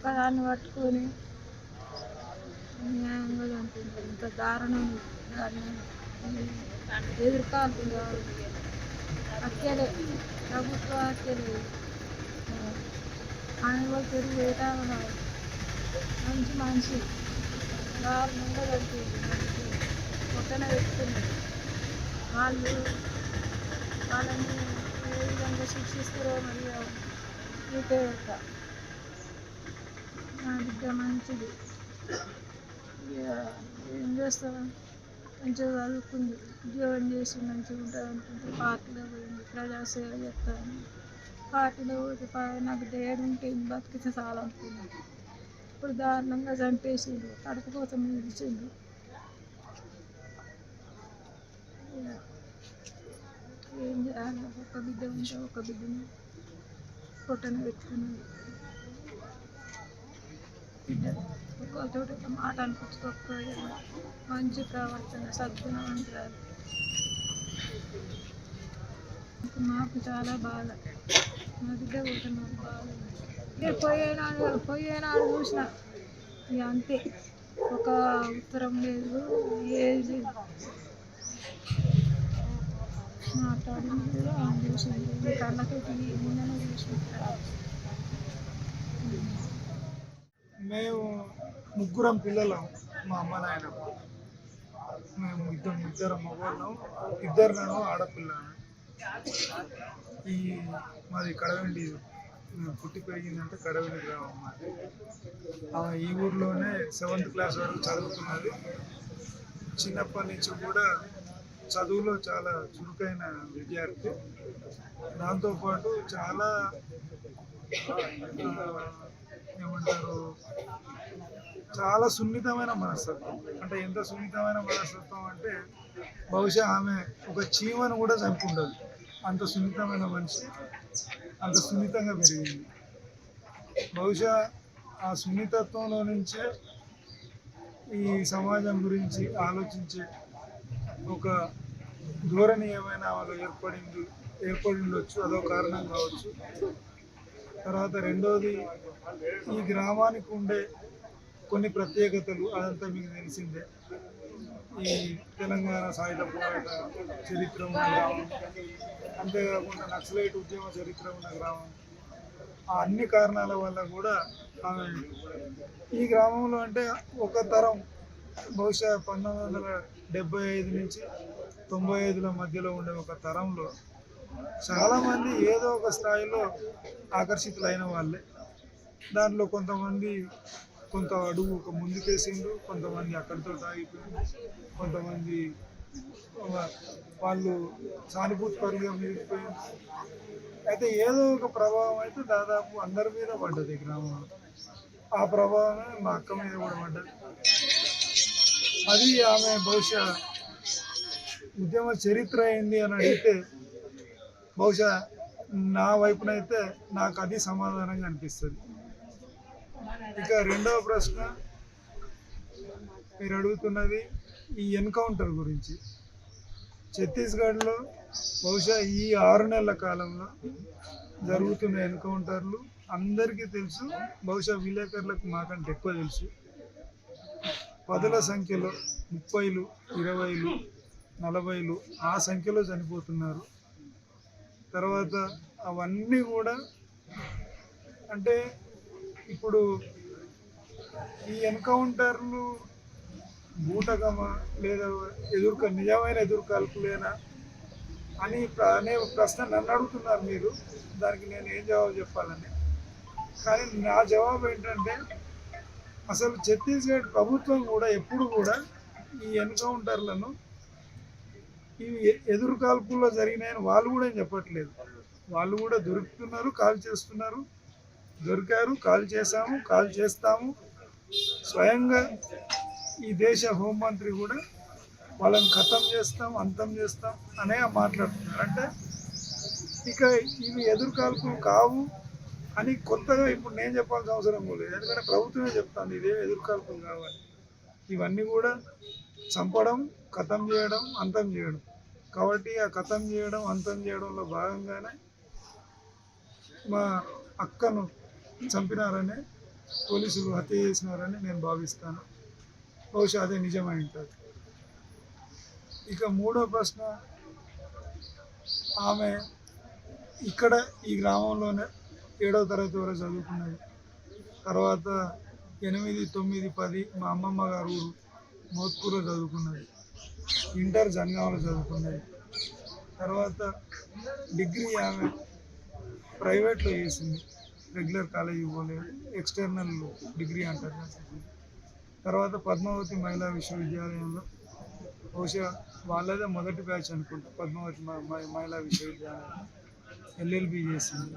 ఒక్కదాన్ని పట్టుకొని న్యాయంగా చంపింది. ఇంత దారుణం ఎదుర్కాల్సింది కాదు, హత్యలే, ప్రభుత్వ హత్యలే. ఆయన కూడా తిరిగి వేటాడు, మంచి మనిషి దారుణంగా చంపింది. పొట్టన పెట్టుకున్నది. వాళ్ళని ఏ విధంగా శిక్షిస్తారో మరి మీకే పెడతా. నా బిడ్డ మంచిది, ఏం చేస్తావా, మంచిగా చదువుకుంది, ఉద్యోగం చేసి మంచిగా ఉంటుంది అనుకుంటే పార్టీలో పోయింది, ప్రజాసేవ చేస్తాను. పార్టీలో పోతే నా బిడ్డ ఏడుంటే బతికితే చాలనుకున్నాను. ఇప్పుడు దారుణంగా చంపేసిండు, కడుపు కోసం నిలిచిండు. ఏం చేయాలి, ఒక బిడ్డ ఉంటే ఒక బిడ్డని పొట్టన పెట్టుకున్నది. బిడ్డ ఒకరితో ఒక మాట అనిపించుకోకపోయా, మంచి ప్రవర్తన, సద్గుణవంతురాలు. మాకు చాలా బాధ, మా బిడ్డ పోతే మాకు బాధ. పోయేనాడు చూసిన ఇక అంతే, ఒక ఉత్తరం లేదు, ఏది లేదు. మాట్లాడింది కూడా చూసింది, కళ్ళకైతే నిన్ననే చూసుకుంటారు. మేము ముగ్గురం పిల్లలం, మా అమ్మ నాయన. మేము ఇద్దరం మగవాళ్ళం, ఇద్దరు నేను ఆడపిల్లను. మాది కడవెండి, పుట్టి పెరిగిందంటే కడవెండి గ్రామం మాది. ఈ ఊర్లోనే 7th క్లాస్ వరకు చదువుతున్నది. చిన్నప్పటి నుంచి కూడా చదువులో చాలా చురుకైన విద్యార్థి. దాంతోపాటు చాలా ఏమంటారు, చాలా సున్నితమైన మనస్తత్వం. అంటే ఎంత సున్నితమైన మనస్తత్వం అంటే బహుశా ఆమె ఒక చీమను కూడా చంపి ఉండదు, అంత సున్నితమైన మనిషి, అంత సున్నితంగా పెరిగింది. బహుశా ఆ సున్నితత్వంలో నుంచే ఈ సమాజం గురించి ఆలోచించే ఒక ధోరణి ఏమైనా వాళ్ళు ఏర్పడి ఉండొచ్చు, అదో కారణం కావచ్చు. తర్వాత రెండోది, ఈ గ్రామానికి ఉండే కొన్ని ప్రత్యేకతలు, అదంతా మీకు తెలిసిందే. ఈ తెలంగాణ సాయుధ పోరాట చరిత్ర ఉన్న గ్రామం, అంతేకాకుండా నక్సలైట్ ఉద్యమ చరిత్ర ఉన్న గ్రామం. ఆ అన్ని కారణాల వల్ల కూడా ఆమె ఈ గ్రామంలో అంటే ఒక తరం, బహుశా 1975 నుంచి 95 మధ్యలో ఉండే ఒక తరంలో చాలామంది ఏదో ఒక స్థాయిలో ఆకర్షితులైన వాళ్ళే. దాంట్లో కొంతమంది కొంత అడుగు ఒక ముందుకేసిండ్రు, కొంతమంది అక్కడితో ఆగిపోయింది, కొంతమంది వాళ్ళు సానుభూతిపరుగా మిగిలిపోయింది. అయితే ఏదో ఒక ప్రభావం అయితే దాదాపు అందరి మీద పడ్డది ఈ గ్రామంలో. ఆ ప్రభావమే మా అక్క మీద కూడా పడ్డది. అది ఆమె బహుశా ఉద్యమ చరిత్ర అయింది అని అడిగితే బహుశా నా వైపునైతే నాకు అది సమాధానంగా అనిపిస్తుంది. ఇక రెండవ ప్రశ్న మీరు అడుగుతున్నది ఈ ఎన్కౌంటర్ గురించి. ఛత్తీస్గఢ్లో బహుశా ఈ 6 నెలల కాలంలో జరుగుతున్న ఎన్కౌంటర్లు అందరికీ తెలుసు, బహుశా విలేకరులకు మాకంటే ఎక్కువ తెలుసు. 10ల సంఖ్యలో, 30లు, 20లు, 40లు ఆ సంఖ్యలో చనిపోతున్నారు. తర్వాత అవన్నీ కూడా అంటే ఇప్పుడు ఈ ఎన్కౌంటర్లు బూటకమా లేదా నిజమైన ఎదురుకాల్పులేనా అనే ప్రశ్న నన్ను అడుగుతున్నారు మీరు. దానికి నేను ఏం జవాబు చెప్పాలని, కానీ నా జవాబు ఏంటంటే అసలు ఛత్తీస్గఢ్ ప్రభుత్వం కూడా ఎప్పుడు కూడా ఈ ఎన్కౌంటర్లను ఇవి ఎదురుకాల్పుల్లో జరిగినాయని వాళ్ళు కూడా ఏం చెప్పట్లేదు. వాళ్ళు కూడా దొరుకుతున్నారు, కాల్ చేస్తున్నారు, దొరికారు, కాల్ చేశాము, కాల్ చేస్తాము. స్వయంగా ఈ దేశ హోంమంత్రి కూడా వాళ్ళని ఖతం చేస్తాం, అంతం చేస్తాం అనే మాట్లాడుతున్నారు. అంటే ఇక ఇవి ఎదురుకాల్పులు కావు అని కొత్తగా ఇప్పుడు నేను చెప్పాల్సిన అవసరం లేదు, ఎందుకంటే ప్రభుత్వమే చెప్తాను ఇదేం ఎదురుకాల్పులు కావాలి. ఇవన్నీ కూడా చంపడం, ఖతం చేయడం, అంతం చేయడం. కాబట్టి ఆ ఖతం చేయడం, అంతం చేయడంలో భాగంగానే మా అక్కను చంపినారనే పోలీసులు హత్య చేసినారని నేను భావిస్తాను. బహుశా అదే నిజమై ఉంటుంది. ఇక మూడో ప్రశ్న, ఆమె ఇక్కడ ఈ గ్రామంలోనే 7వ తరగతి వరకు చదువుకున్నది. తర్వాత 8, 9, 10 మా అమ్మమ్మ గారు ఊరు మోత్కూరులో చదువుకున్నది. ఇంటర్ జనగామలో చదువుకున్నది. తర్వాత డిగ్రీ ఆమె ప్రైవేట్లో చేసింది, రెగ్యులర్ కాలేజీకి పోలేదు, ఎక్స్టర్నల్ డిగ్రీ అంటారు కదా. తర్వాత పద్మావతి మహిళా విశ్వవిద్యాలయంలో, బహుశా వాళ్ళదే మొదటి బ్యాచ్ అనుకుంటా, పద్మావతి మహిళా విశ్వవిద్యాలయం LLB చేసింది.